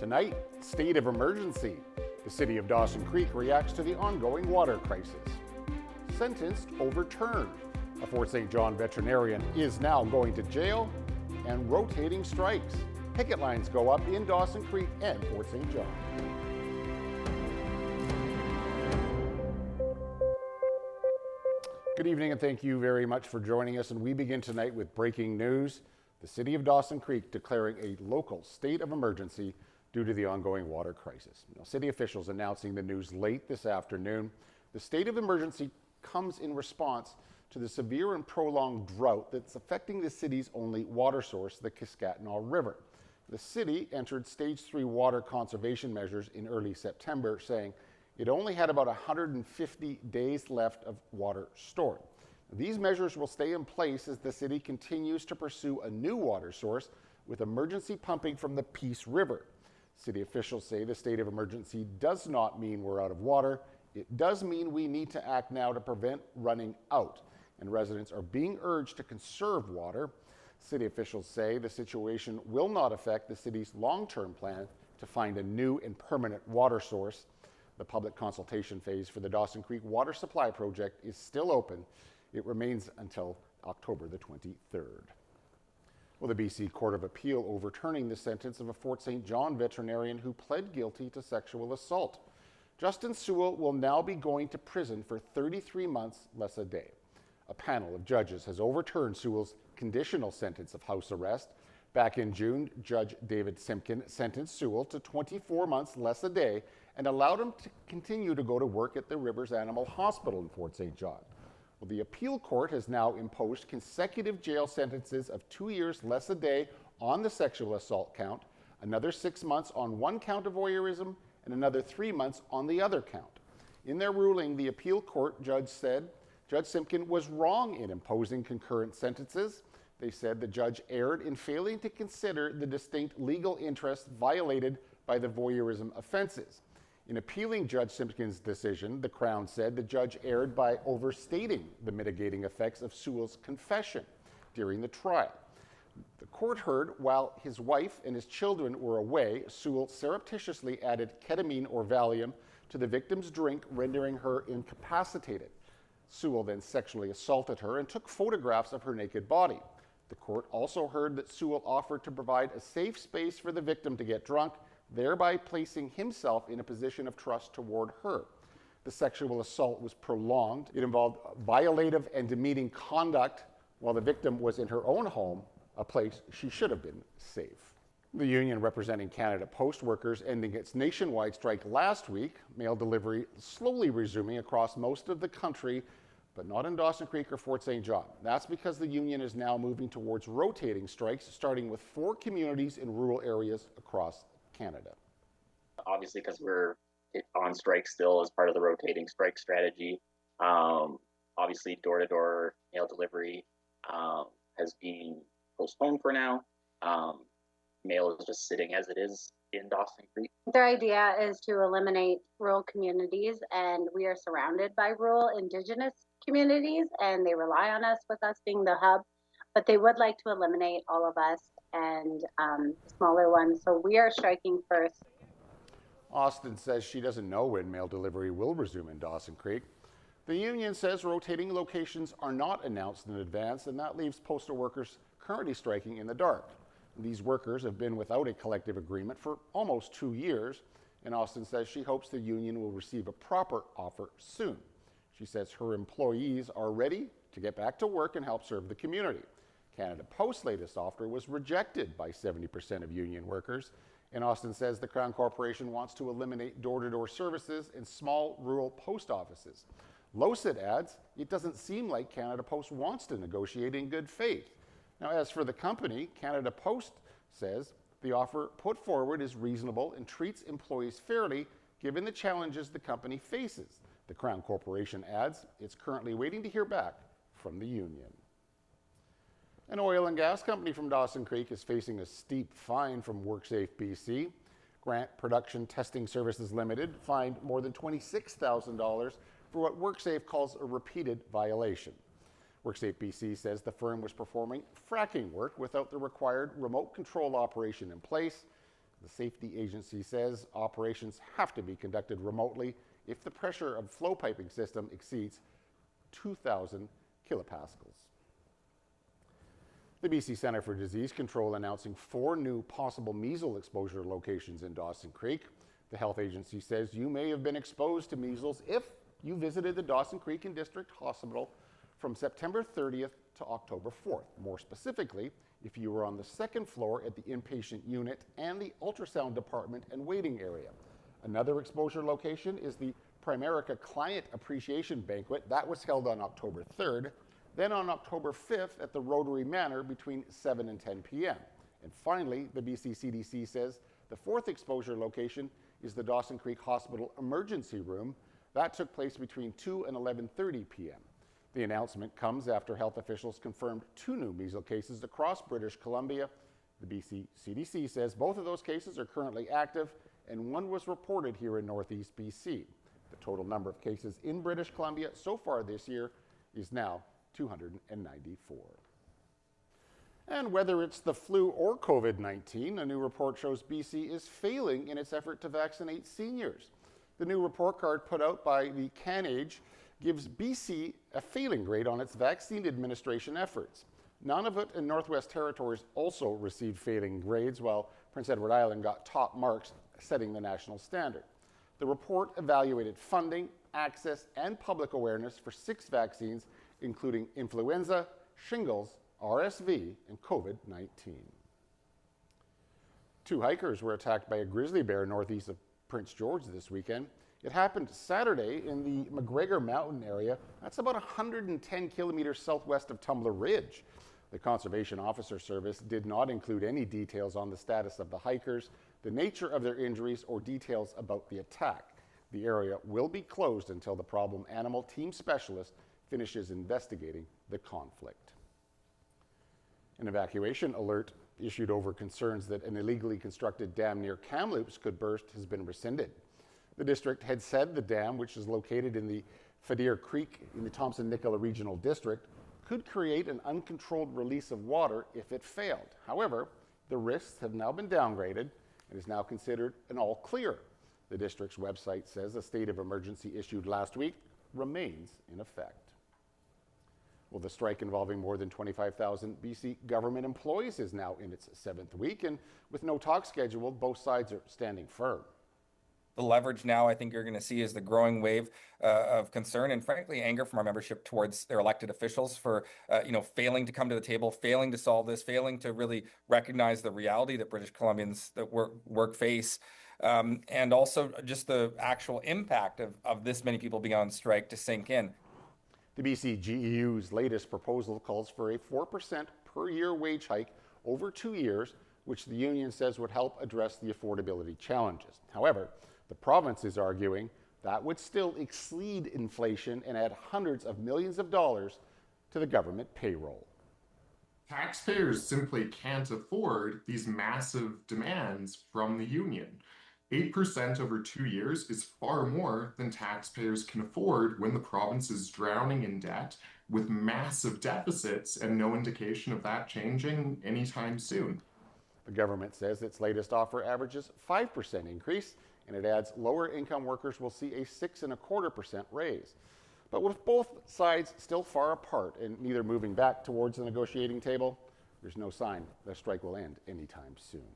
Tonight, state of emergency. The city of Dawson Creek reacts to the ongoing water crisis. Sentenced overturned. A Fort St. John veterinarian is now going to jail. And rotating strikes. Picket lines go up in Dawson Creek and Fort St. John. Good evening and thank you very much for joining us. And we begin tonight with breaking news. The city of Dawson Creek declaring a local state of emergency due to the ongoing water crisis. Now, city officials announcing the news late this afternoon. The state of emergency comes in response to the severe and prolonged drought that's affecting the city's only water source, the Kiskatinaw River. The city entered stage 3 water conservation measures in early September, saying it only had about 150 days left of water stored. These measures will stay in place as the city continues to pursue a new water source with emergency pumping from the Peace River. City officials say the state of emergency does not mean we're out of water. It does mean we need to act now to prevent running out. And residents are being urged to conserve water. City officials say the situation will not affect the city's long-term plan to find a new and permanent water source. The public consultation phase for the Dawson Creek Water Supply Project is still open. It remains until October the 23rd. Well, the BC Court of Appeal overturning the sentence of a Fort St. John veterinarian who pled guilty to sexual assault. Justin Sewell will now be going to prison for 33 months less a day. A panel of judges has overturned Sewell's conditional sentence of house arrest. Back in June, Judge David Simpkin sentenced Sewell to 24 months less a day and allowed him to continue to go to work at the Rivers Animal Hospital in Fort St. John. Well, the appeal court has now imposed consecutive jail sentences of 2 years less a day on the sexual assault count, another 6 months on one count of voyeurism, and another 3 months on the other count. In their ruling, the appeal court judge said Judge Simpkin was wrong in imposing concurrent sentences. They said the judge erred in failing to consider the distinct legal interests violated by the voyeurism offenses. In appealing Judge Simpkin's decision, the Crown said the judge erred by overstating the mitigating effects of Sewell's confession during the trial. The court heard while his wife and his children were away, Sewell surreptitiously added ketamine or Valium to the victim's drink, rendering her incapacitated. Sewell then sexually assaulted her and took photographs of her naked body. The court also heard that Sewell offered to provide a safe space for the victim to get drunk, thereby placing himself in a position of trust toward her. The sexual assault was prolonged. It involved violative and demeaning conduct while the victim was in her own home, a place she should have been safe. The union representing Canada Post workers ending its nationwide strike last week, mail delivery slowly resuming across most of the country, but not in Dawson Creek or Fort St. John. That's because the union is now moving towards rotating strikes, starting with 4 communities in rural areas across Canada. Obviously, because we're on strike still as part of the rotating strike strategy. Obviously, door-to-door mail delivery has been postponed for now. Mail is just sitting as it is in Dawson Creek. Their idea is to eliminate rural communities, and we are surrounded by rural Indigenous communities, and they rely on us with us being the hub, but they would like to eliminate all of us and smaller ones. So we are striking first. Austin says she doesn't know when mail delivery will resume in Dawson Creek. The union says rotating locations are not announced in advance, and that leaves postal workers currently striking in the dark. These workers have been without a collective agreement for almost 2 years, and Austin says she hopes the union will receive a proper offer soon. She says her employees are ready to get back to work and help serve the community. Canada Post's latest offer was rejected by 70% of union workers, and Austin says the Crown Corporation wants to eliminate door-to-door services in small rural post offices. Losit adds, it doesn't seem like Canada Post wants to negotiate in good faith. Now, as for the company, Canada Post says the offer put forward is reasonable and treats employees fairly given the challenges the company faces. The Crown Corporation adds it's currently waiting to hear back from the union. An oil and gas company from Dawson Creek is facing a steep fine from WorkSafe BC. Grant Production Testing Services Limited fined more than $26,000 for what WorkSafe calls a repeated violation. WorkSafe BC says the firm was performing fracking work without the required remote control operation in place. The safety agency says operations have to be conducted remotely if the pressure of flow piping system exceeds 2,000 kilopascals. The BC Centre for Disease Control announcing 4 new possible measles exposure locations in Dawson Creek. The health agency says you may have been exposed to measles if you visited the Dawson Creek and District Hospital from September 30th to October 4th. More specifically, if you were on the 2nd floor at the inpatient unit and the ultrasound department and waiting area. Another exposure location is the Primerica Client Appreciation Banquet. That was held on October 3rd. Then on October 5th at the Rotary Manor between 7 and 10 p.m. And finally, the BC CDC says the 4th exposure location is the Dawson Creek Hospital Emergency Room. That took place between 2 and 11:30 p.m. The announcement comes after health officials confirmed 2 new measles cases across British Columbia. The BC CDC says both of those cases are currently active, and one was reported here in Northeast BC. The total number of cases in British Columbia so far this year is now 294. And whether it's the flu or COVID-19, a new report shows BC is failing in its effort to vaccinate seniors. The new report card put out by the CanAge gives BC a failing grade on its vaccine administration efforts. Nunavut and Northwest Territories also received failing grades, while Prince Edward Island got top marks, setting the national standard. The report evaluated funding, access, and public awareness for 6 vaccines, including influenza, shingles, RSV, and COVID-19. 2 hikers were attacked by a grizzly bear northeast of Prince George this weekend. It happened Saturday in the McGregor Mountain area. That's about 110 kilometers southwest of Tumbler Ridge. The Conservation Officer Service did not include any details on the status of the hikers, the nature of their injuries, or details about the attack. The area will be closed until the problem animal team specialist finishes investigating the conflict. An evacuation alert issued over concerns that an illegally constructed dam near Kamloops could burst has been rescinded. The district had said the dam, which is located in the Fadir Creek in the Thompson-Nicola Regional District, could create an uncontrolled release of water if it failed. However, the risks have now been downgraded and is now considered an all clear. The district's website says a state of emergency issued last week remains in effect. Well, the strike involving more than 25,000 BC government employees is now in its 7th week, and with no talks scheduled, both sides are standing firm. The leverage now, I think you're going to see, is the growing wave of concern and, frankly, anger from our membership towards their elected officials for, failing to come to the table, failing to solve this, failing to really recognize the reality that British Columbians that work face, and also just the actual impact of this many people being on strike to sink in. The BC GEU's latest proposal calls for a 4% per year wage hike over 2 years, which the union says would help address the affordability challenges. However, the province is arguing that would still exceed inflation and add hundreds of millions of dollars to the government payroll. Taxpayers simply can't afford these massive demands from the union. 8% over 2 years is far more than taxpayers can afford when the province is drowning in debt with massive deficits and no indication of that changing anytime soon. The government says its latest offer averages 5% increase, and it adds lower income workers will see a 6.25% raise. But with both sides still far apart and neither moving back towards the negotiating table, there's no sign the strike will end anytime soon.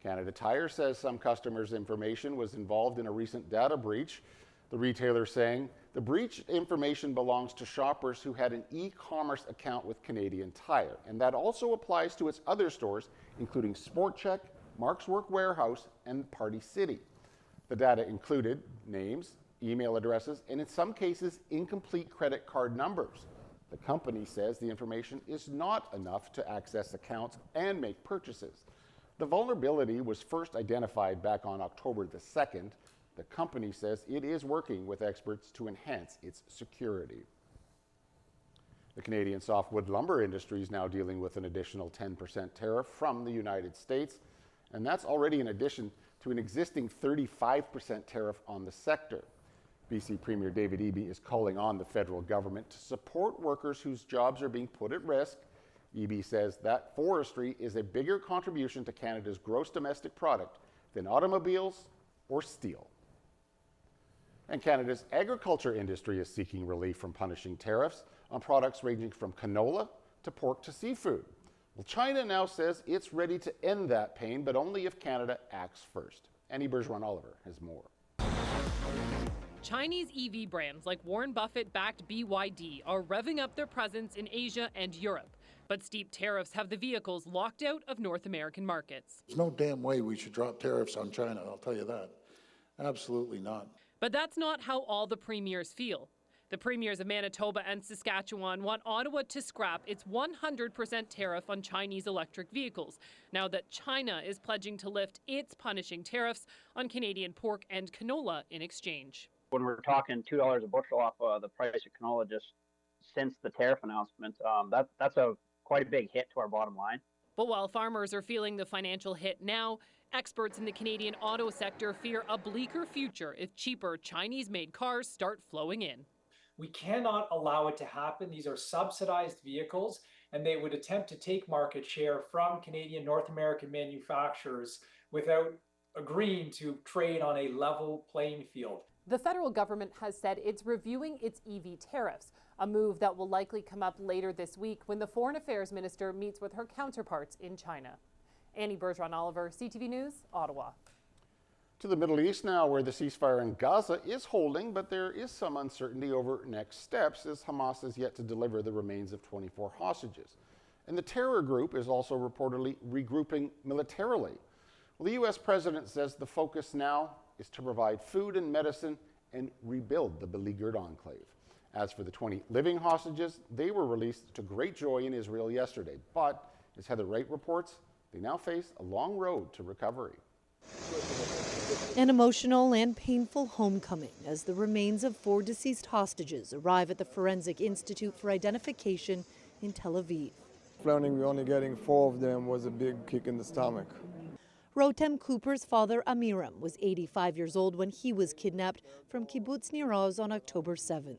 Canada Tire says some customers' information was involved in a recent data breach. The retailer saying the breach information belongs to shoppers who had an e-commerce account with Canadian Tire, and that also applies to its other stores, including Sport Chek, Mark's Work Warehouse, and Party City. The data included names, email addresses, and in some cases, incomplete credit card numbers. The company says the information is not enough to access accounts and make purchases. The vulnerability was first identified back on October the 2nd. The company says it is working with experts to enhance its security. The Canadian softwood lumber industry is now dealing with an additional 10% tariff from the United States, and that's already in addition to an existing 35% tariff on the sector. BC Premier David Eby is calling on the federal government to support workers whose jobs are being put at risk EB says that forestry is a bigger contribution to Canada's gross domestic product than automobiles or steel. And Canada's agriculture industry is seeking relief from punishing tariffs on products ranging from canola to pork to seafood. Well, China now says it's ready to end that pain, but only if Canada acts first. Annie Bergeron-Oliver has more. Chinese EV brands like Warren Buffett-backed BYD are revving up their presence in Asia and Europe. But steep tariffs have the vehicles locked out of North American markets. There's no damn way we should drop tariffs on China, I'll tell you that. Absolutely not. But that's not how all the premiers feel. The premiers of Manitoba and Saskatchewan want Ottawa to scrap its 100% tariff on Chinese electric vehicles, now that China is pledging to lift its punishing tariffs on Canadian pork and canola in exchange. When we're talking $2 a bushel off the price of canola just since the tariff announcement, that's quite a big hit to our bottom line. But while farmers are feeling the financial hit now, experts in the Canadian auto sector fear a bleaker future if cheaper Chinese-made cars start flowing in. We cannot allow it to happen. These are subsidized vehicles, and they would attempt to take market share from Canadian North American manufacturers without agreeing to trade on a level playing field. The federal government has said it's reviewing its EV tariffs, a move that will likely come up later this week when the Foreign Affairs Minister meets with her counterparts in China. Annie Bergeron-Oliver, CTV News, Ottawa. To the Middle East now, where the ceasefire in Gaza is holding, but there is some uncertainty over next steps as Hamas is yet to deliver the remains of 24 hostages. And the terror group is also reportedly regrouping militarily. Well, the U.S. president says the focus now is to provide food and medicine and rebuild the beleaguered enclave. As for the 20 living hostages, they were released to great joy in Israel yesterday. But, as Heather Wright reports, they now face a long road to recovery. An emotional and painful homecoming as the remains of 4 deceased hostages arrive at the Forensic Institute for Identification in Tel Aviv. Learning we're only getting 4 of them was a big kick in the stomach. Rotem Cooper's father, Amiram, was 85 years old when he was kidnapped from Kibbutz Nir Oz on October 7th.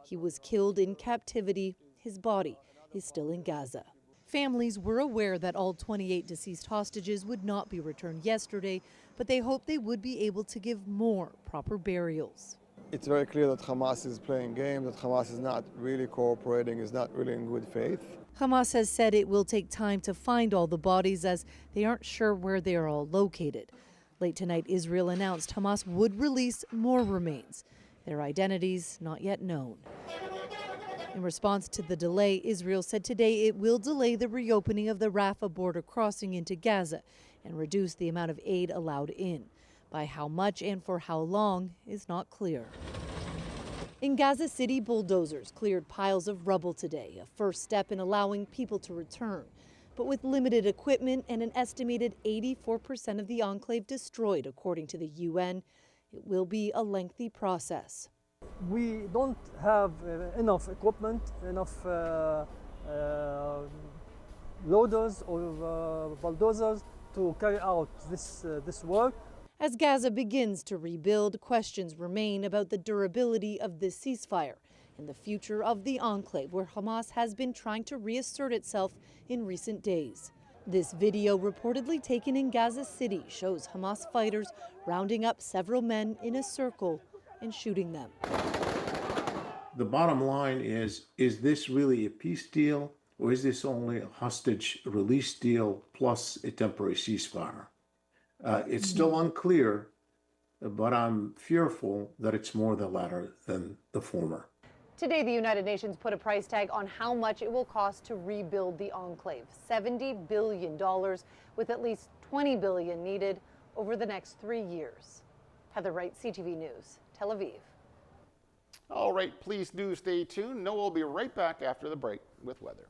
He was killed in captivity. His body is still in Gaza. Families were aware that all 28 deceased hostages would not be returned yesterday, but they hoped they would be able to give more proper burials. It's very clear that Hamas is playing games, that Hamas is not really cooperating, is not really in good faith. Hamas has said it will take time to find all the bodies as they aren't sure where they are all located. Late tonight, Israel announced Hamas would release more remains, their identities not yet known. In response to the delay, Israel said today it will delay the reopening of the Rafah border crossing into Gaza and reduce the amount of aid allowed in. By how much and for how long is not clear. In Gaza City, bulldozers cleared piles of rubble today, a first step in allowing people to return. But with limited equipment and an estimated 84% of the enclave destroyed, according to the UN, it will be a lengthy process. We don't have enough equipment, enough loaders or bulldozers to carry out this work. As Gaza begins to rebuild, questions remain about the durability of this ceasefire and the future of the enclave where Hamas has been trying to reassert itself in recent days. This video, reportedly taken in Gaza City, shows Hamas fighters rounding up several men in a circle and shooting them. The bottom line is this really a peace deal, or is this only a hostage release deal plus a temporary ceasefire? It's still unclear, but I'm fearful that it's more the latter than the former. Today, the United Nations put a price tag on how much it will cost to rebuild the enclave. $70 billion, with at least $20 billion needed over the next 3 years. Heather Wright, CTV News, Tel Aviv. All right, please do stay tuned. Noah will be right back after the break with weather.